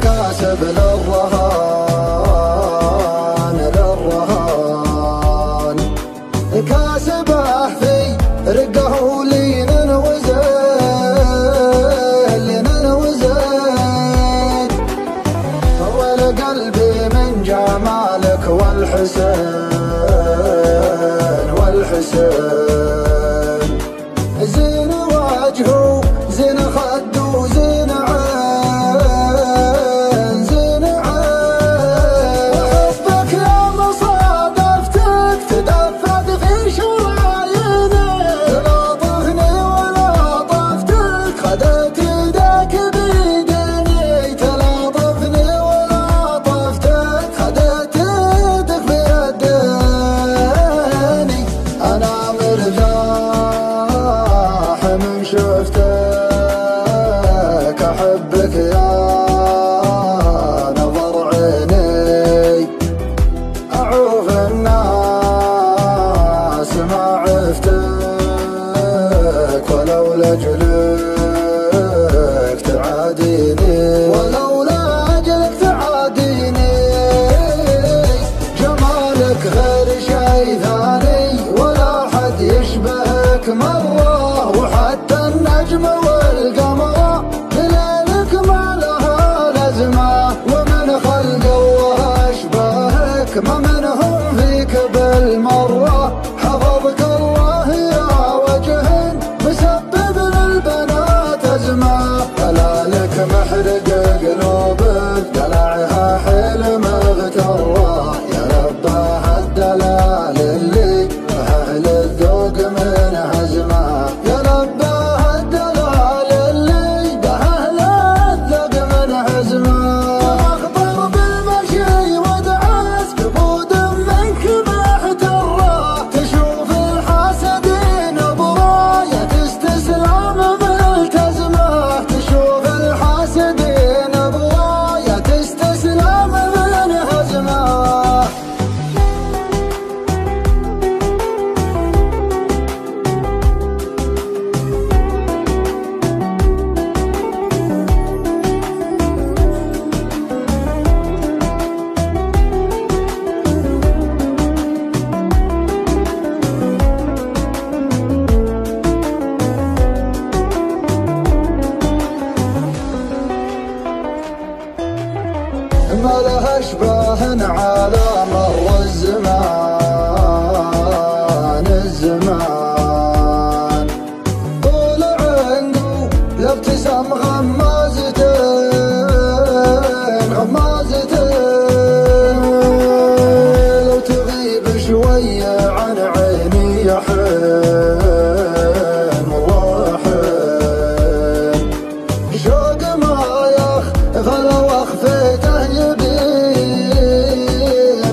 كاسب للرهان كاسبه في رقه لين وزين طول قلبي من جمالك والحسين زين وجهه زين خده زين عين زين عين وحبك يا مصادفتك تدفق في شراييني تلاطفني ولطفتك خدت يدك بيديني تلاطفني ولطفتك خدت يدك بيديني انا مرتاح من شفتك احبك يا نظر عيني اعوف الناس ما عفتك ولو لاجلك تعاديني ولولا اجلك تعاديني جمالك غير شي ثاني ولا حد يشبهك مرة وحتى النجم والقمر بليلك ما لها لازمة ومن خلق الله أشبهك ما منهم فيك بالمرة حفظك الله يا وجه مسبب للبنات أزمة دلالك محرق قلوبك دلعها حلم اغتره يا رباه الدلال اللي أهل الذوق من هزمه يا رباه الدلال اللي بأهل الذوق من هزمه أخضر بالمشي ودعس كبود منك محتره تشوف الحاسدين براية استسلام ملتزمه تشوف الحاسدين براية استسلام من هزمه ما لها اشباه على مر الزمان طول عنقه يبتسم غمازتين لو تغيب شوية عن عيني يا حين والله حين شوق ما يخفى وخفيته يبين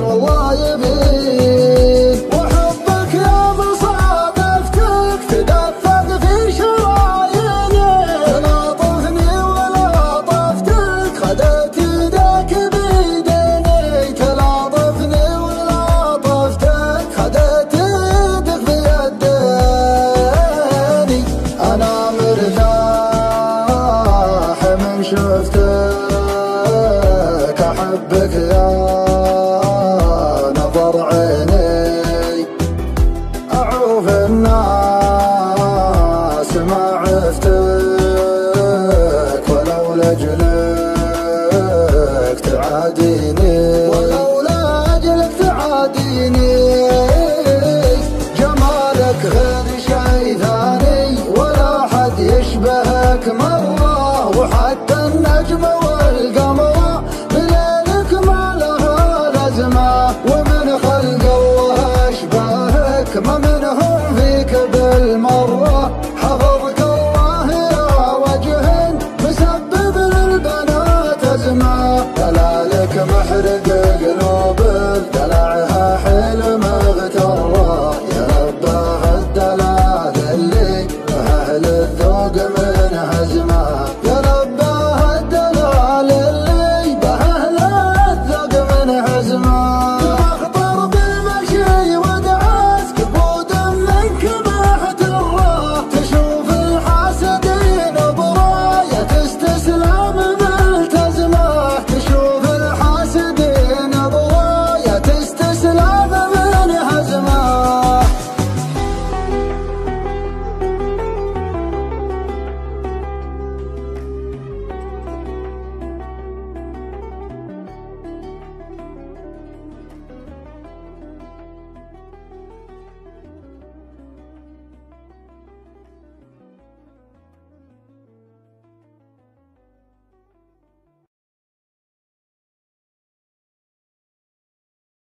والله يبين وحبك يا مصادفتك تدفق في شراييني تلاطفني ولطفتك خدت يدك بيديني تلاطفني ولطفتك خدت يدك بيديني انا مرتاح من شفتك احبك يا نظر عيني اعوف الناس ما عفتك ولو لاجلك تعاديني ولولا اجلك تعاديني جمالك غير شي ثاني ولا حد يشبهك مرة وحتى النجم والقمر بليلك ما لها لازمة ومن خلق الله أشبهك ما منهم فيك بالمرة حفظك الله يا وجه مسبب للبنات أزمة دلالك محرق